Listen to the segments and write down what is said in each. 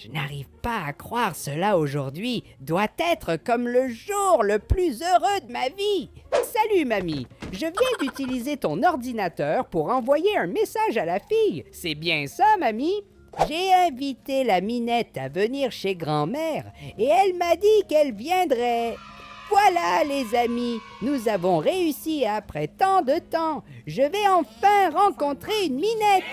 Je n'arrive pas à croire cela aujourd'hui. Doit être comme le jour le plus heureux de ma vie. Salut mamie, je viens d'utiliser ton ordinateur pour envoyer un message à la fille. C'est bien ça mamie? J'ai invité la Minette à venir chez grand-mère et elle m'a dit qu'elle viendrait. Voilà les amis, nous avons réussi après tant de temps. Je vais enfin rencontrer une Minette.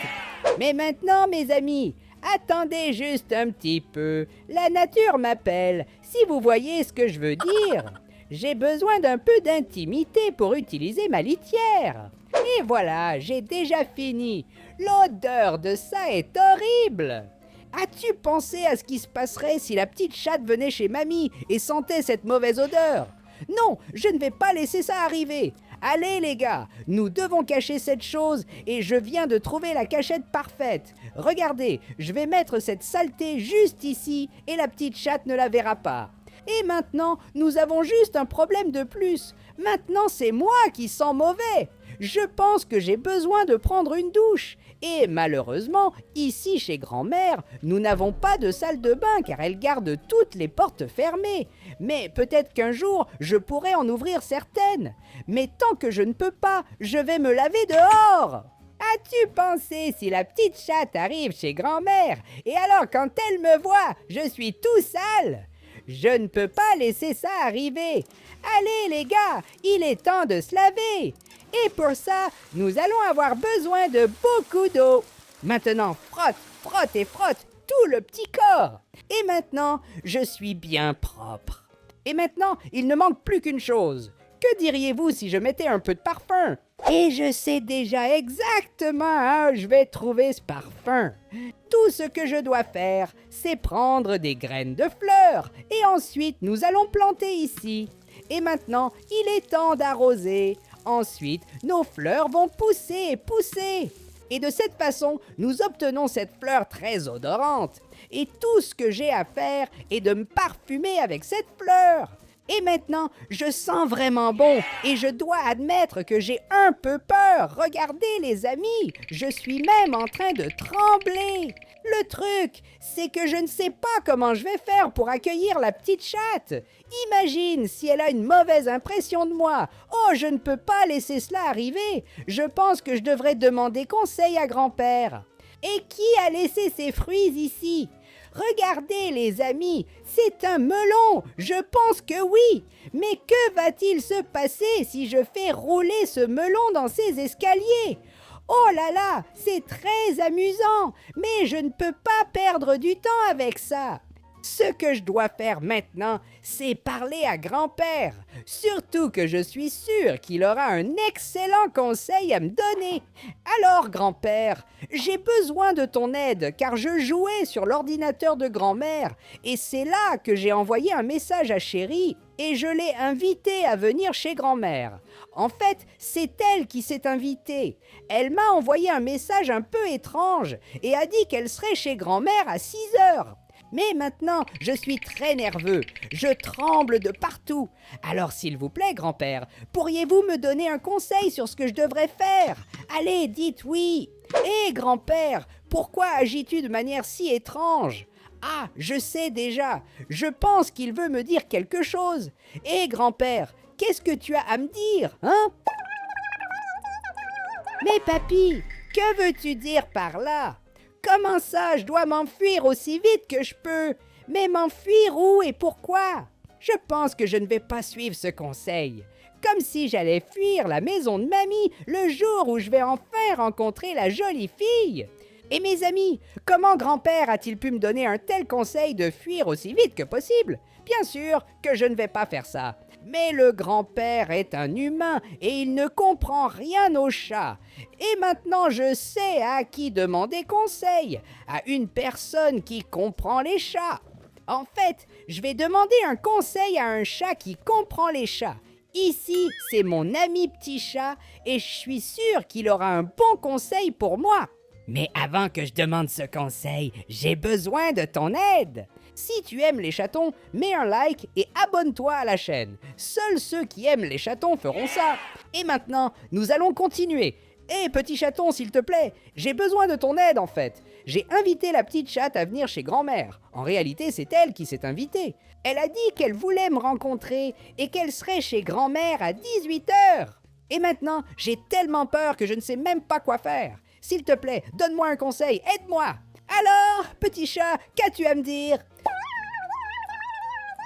Mais maintenant mes amis, attendez juste un petit peu. La nature m'appelle, si vous voyez ce que je veux dire. J'ai besoin d'un peu d'intimité pour utiliser ma litière. Et voilà, j'ai déjà fini. L'odeur de ça est horrible. As-tu pensé à ce qui se passerait si la petite chatte venait chez mamie et sentait cette mauvaise odeur? Non, je ne vais pas laisser ça arriver. Allez les gars, nous devons cacher cette chose et je viens de trouver la cachette parfaite. Regardez, je vais mettre cette saleté juste ici et la petite chatte ne la verra pas. Et maintenant, nous avons juste un problème de plus. Maintenant, c'est moi qui sens mauvais. Je pense que j'ai besoin de prendre une douche. Et malheureusement, ici chez grand-mère, nous n'avons pas de salle de bain car elle garde toutes les portes fermées. Mais peut-être qu'un jour, je pourrai en ouvrir certaines. Mais tant que je ne peux pas, je vais me laver dehors. As-tu pensé si la petite chatte arrive chez grand-mère et alors quand elle me voit, je suis tout sale? Je ne peux pas laisser ça arriver. Allez les gars, il est temps de se laver. Et pour ça, nous allons avoir besoin de beaucoup d'eau. Maintenant, frotte, frotte et frotte tout le petit corps. Et maintenant, je suis bien propre. Et maintenant, il ne manque plus qu'une chose. Que diriez-vous si je mettais un peu de parfum? Et je sais déjà exactement où je vais trouver ce parfum. Tout ce que je dois faire, c'est prendre des graines de fleurs. Et ensuite, nous allons planter ici. Et maintenant, il est temps d'arroser. Ensuite, nos fleurs vont pousser et pousser. Et de cette façon, nous obtenons cette fleur très odorante. Et tout ce que j'ai à faire est de me parfumer avec cette fleur. Et maintenant, je sens vraiment bon et je dois admettre que j'ai un peu peur. Regardez les amis, je suis même en train de trembler. Le truc, c'est que je ne sais pas comment je vais faire pour accueillir la petite chatte. Imagine si elle a une mauvaise impression de moi. Oh, je ne peux pas laisser cela arriver. Je pense que je devrais demander conseil à grand-père. Et qui a laissé ces fruits ici? Regardez les amis, c'est un melon, je pense que oui. Mais que va-t-il se passer si je fais rouler ce melon dans ces escaliers? Oh là là, c'est très amusant, mais je ne peux pas perdre du temps avec ça. Ce que je dois faire maintenant, c'est parler à grand-père. Surtout que je suis sûr qu'il aura un excellent conseil à me donner. Alors, grand-père, j'ai besoin de ton aide car je jouais sur l'ordinateur de grand-mère et c'est là que j'ai envoyé un message à Chérie et je l'ai invitée à venir chez grand-mère. En fait, c'est elle qui s'est invitée. Elle m'a envoyé un message un peu étrange et a dit qu'elle serait chez grand-mère à 6 heures. Mais maintenant, je suis très nerveux. Je tremble de partout. Alors, s'il vous plaît, grand-père, pourriez-vous me donner un conseil sur ce que je devrais faire? Allez, dites oui. Hé, grand-père, pourquoi agis-tu de manière si étrange? Ah, je sais déjà. Je pense qu'il veut me dire quelque chose. Hé, grand-père, qu'est-ce que tu as à me dire, hein? Mais papy, que veux-tu dire par là? Comment ça, je dois m'enfuir aussi vite que je peux? Mais m'enfuir où et pourquoi? Je pense que je ne vais pas suivre ce conseil. Comme si j'allais fuir la maison de mamie le jour où je vais enfin rencontrer la jolie fille. Et mes amis, comment grand-père a-t-il pu me donner un tel conseil de fuir aussi vite que possible? Bien sûr que je ne vais pas faire ça. Mais le grand-père est un humain et il ne comprend rien aux chats. Et maintenant je sais à qui demander conseil, à une personne qui comprend les chats. En fait, je vais demander un conseil à un chat qui comprend les chats. Ici, c'est mon ami petit chat et je suis sûr qu'il aura un bon conseil pour moi. Mais avant que je demande ce conseil, j'ai besoin de ton aide. Si tu aimes les chatons, mets un like et abonne-toi à la chaîne. Seuls ceux qui aiment les chatons feront ça. Et maintenant, nous allons continuer. Hé, petit chaton, s'il te plaît, j'ai besoin de ton aide en fait. J'ai invité la petite chatte à venir chez grand-mère. En réalité, c'est elle qui s'est invitée. Elle a dit qu'elle voulait me rencontrer et qu'elle serait chez grand-mère à 18h. Et maintenant, j'ai tellement peur que je ne sais même pas quoi faire. S'il te plaît, donne-moi un conseil, aide-moi. Alors, petit chat, qu'as-tu à me dire?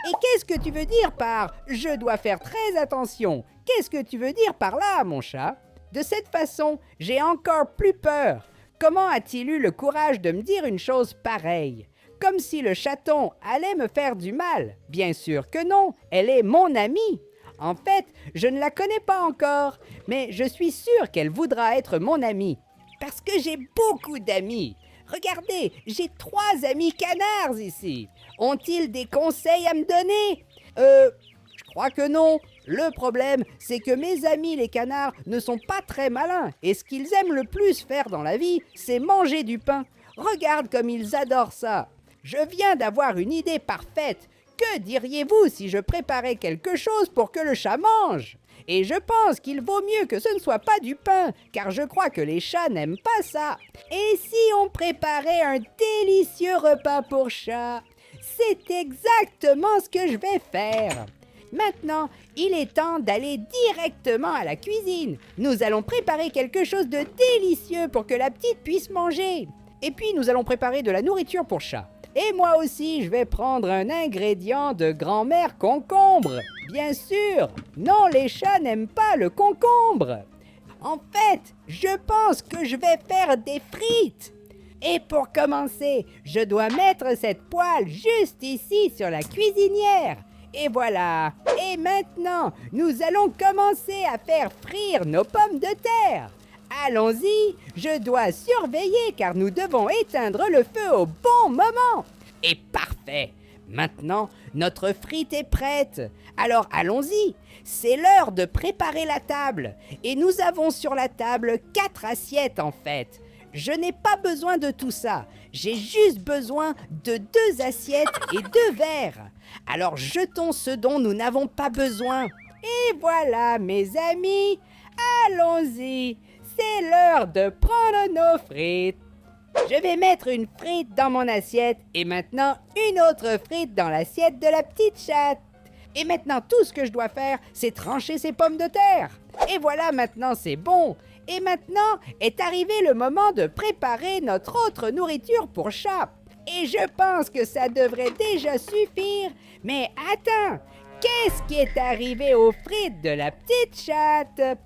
Et qu'est-ce que tu veux dire par « je dois faire très attention » ? Qu'est-ce que tu veux dire par là, mon chat? De cette façon, j'ai encore plus peur. Comment a-t-il eu le courage de me dire une chose pareille? Comme si le chaton allait me faire du mal. Bien sûr que non, elle est mon amie. En fait, je ne la connais pas encore, mais je suis sûre qu'elle voudra être mon amie. Parce que j'ai beaucoup d'amis. Regardez, j'ai 3 amis canards ici. Ont-ils des conseils à me donner? Je crois que non. Le problème, c'est que mes amis les canards ne sont pas très malins. Et ce qu'ils aiment le plus faire dans la vie, c'est manger du pain. Regarde comme ils adorent ça. Je viens d'avoir une idée parfaite. Que diriez-vous si je préparais quelque chose pour que le chat mange? Et je pense qu'il vaut mieux que ce ne soit pas du pain, car je crois que les chats n'aiment pas ça. Et si on préparait un délicieux repas pour chat? C'est exactement ce que je vais faire. Maintenant, il est temps d'aller directement à la cuisine. Nous allons préparer quelque chose de délicieux pour que la petite puisse manger. Et puis, nous allons préparer de la nourriture pour chat. Et moi aussi, je vais prendre un ingrédient de grand-mère concombre. Bien sûr, non, les chats n'aiment pas le concombre. En fait, je pense que je vais faire des frites. Et pour commencer, je dois mettre cette poêle juste ici sur la cuisinière. Et voilà. Et maintenant, nous allons commencer à faire frire nos pommes de terre. Allons-y, je dois surveiller car nous devons éteindre le feu au bon moment. Et parfait. Maintenant, notre frite est prête. Alors allons-y. C'est l'heure de préparer la table. Et nous avons sur la table 4 assiettes en fait. Je n'ai pas besoin de tout ça. J'ai juste besoin de 2 assiettes et 2 verres. Alors jetons ce dont nous n'avons pas besoin. Et voilà mes amis, allons-y. C'est l'heure de prendre nos frites. Je vais mettre une frite dans mon assiette et maintenant une autre frite dans l'assiette de la petite chatte. Et maintenant tout ce que je dois faire, c'est trancher ces pommes de terre. Et voilà, maintenant c'est bon. Et maintenant est arrivé le moment de préparer notre autre nourriture pour chat. Et je pense que ça devrait déjà suffire. Mais attends, qu'est-ce qui est arrivé aux frites de la petite chatte?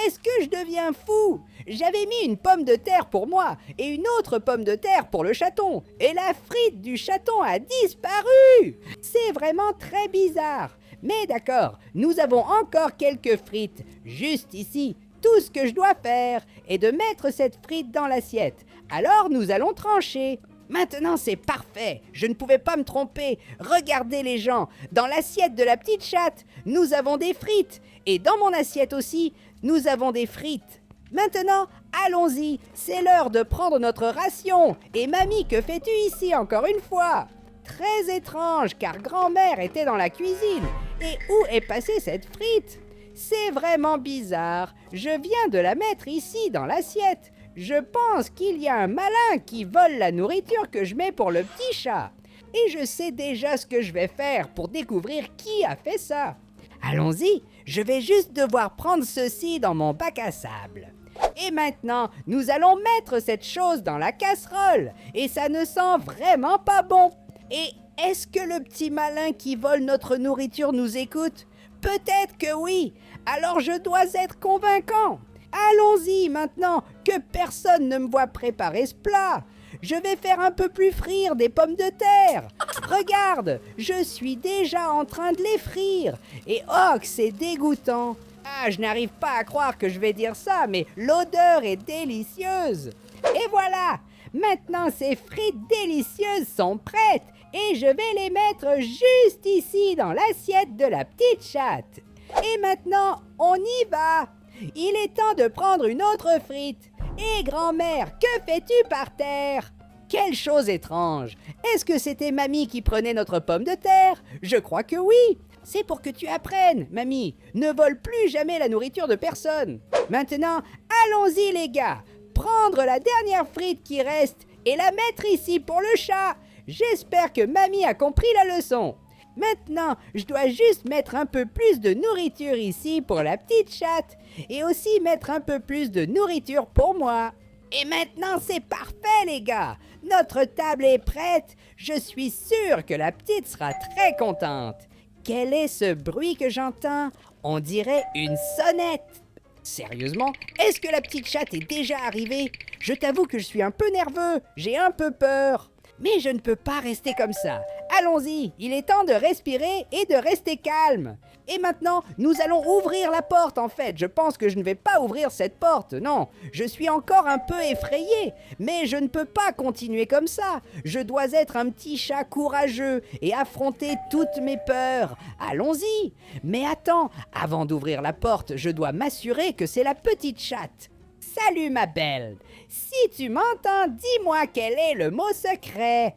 Est-ce que je deviens fou? J'avais mis une pomme de terre pour moi et une autre pomme de terre pour le chaton. Et la frite du chaton a disparu. C'est vraiment très bizarre. Mais d'accord, nous avons encore quelques frites, juste ici. Tout ce que je dois faire est de mettre cette frite dans l'assiette. Alors nous allons trancher. Maintenant c'est parfait, je ne pouvais pas me tromper. Regardez les gens, dans l'assiette de la petite chatte, nous avons des frites. Et dans mon assiette aussi, nous avons des frites. Maintenant, allons-y, c'est l'heure de prendre notre ration. Et mamie, que fais-tu ici encore une fois? Très étrange, car grand-mère était dans la cuisine. Et où est passée cette frite? C'est vraiment bizarre. Je viens de la mettre ici dans l'assiette. Je pense qu'il y a un malin qui vole la nourriture que je mets pour le petit chat. Et je sais déjà ce que je vais faire pour découvrir qui a fait ça. Allons-y, je vais juste devoir prendre ceci dans mon bac à sable. Et maintenant, nous allons mettre cette chose dans la casserole. Et ça ne sent vraiment pas bon. Et est-ce que le petit malin qui vole notre nourriture nous écoute? Peut-être que oui. Alors je dois être convaincant. Allons-y maintenant, que personne ne me voit préparer ce plat. Je vais faire un peu plus frire des pommes de terre. Regarde, je suis déjà en train de les frire. Et oh, que c'est dégoûtant. Ah, je n'arrive pas à croire que je vais dire ça, mais l'odeur est délicieuse. Et voilà, maintenant ces frites délicieuses sont prêtes. Et je vais les mettre juste ici dans l'assiette de la petite chatte. Et maintenant, on y va. Il est temps de prendre une autre frite. Et grand-mère, que fais-tu par terre? Quelle chose étrange! Est-ce que c'était mamie qui prenait notre pomme de terre? Je crois que oui. C'est pour que tu apprennes, mamie. Ne vole plus jamais la nourriture de personne. Maintenant, allons-y les gars. Prendre la dernière frite qui reste et la mettre ici pour le chat. J'espère que mamie a compris la leçon. Maintenant, je dois juste mettre un peu plus de nourriture ici pour la petite chatte et aussi mettre un peu plus de nourriture pour moi. Et maintenant, c'est parfait les gars. Notre table est prête. Je suis sûre que la petite sera très contente. Quel est ce bruit que j'entends? On dirait une sonnette. Sérieusement, est-ce que la petite chatte est déjà arrivée? Je t'avoue que je suis un peu nerveux, j'ai un peu peur. Mais je ne peux pas rester comme ça. Allons-y, il est temps de respirer et de rester calme. Et maintenant, nous allons ouvrir la porte en fait. Je pense que je ne vais pas ouvrir cette porte, non. Je suis encore un peu effrayé, mais je ne peux pas continuer comme ça. Je dois être un petit chat courageux et affronter toutes mes peurs. Allons-y. Mais attends, avant d'ouvrir la porte, je dois m'assurer que c'est la petite chatte. Salut ma belle. Si tu m'entends, dis-moi quel est le mot secret.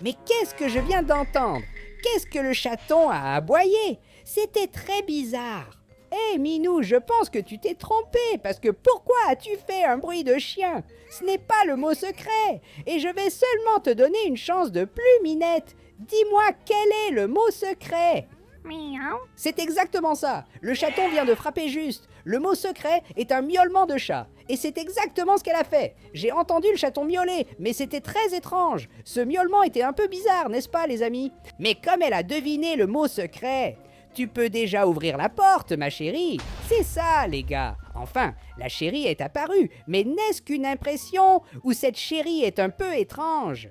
Mais qu'est-ce que je viens d'entendre? Qu'est-ce que le chaton a aboyé? C'était très bizarre. Hé Minou, je pense que tu t'es trompé, parce que pourquoi as-tu fait un bruit de chien? Ce n'est pas le mot secret, et je vais seulement te donner une chance de plus, Minette. Dis-moi quel est le mot secret? Miaou. C'est exactement ça. Le chaton vient de frapper juste. Le mot secret est un miaulement de chat. Et c'est exactement ce qu'elle a fait. J'ai entendu le chaton miauler, mais c'était très étrange. Ce miaulement était un peu bizarre, n'est-ce pas, les amis? Mais comme elle a deviné le mot secret, tu peux déjà ouvrir la porte, ma chérie. C'est ça, les gars. Enfin, la chérie est apparue, mais n'est-ce qu'une impression ou cette chérie est un peu étrange?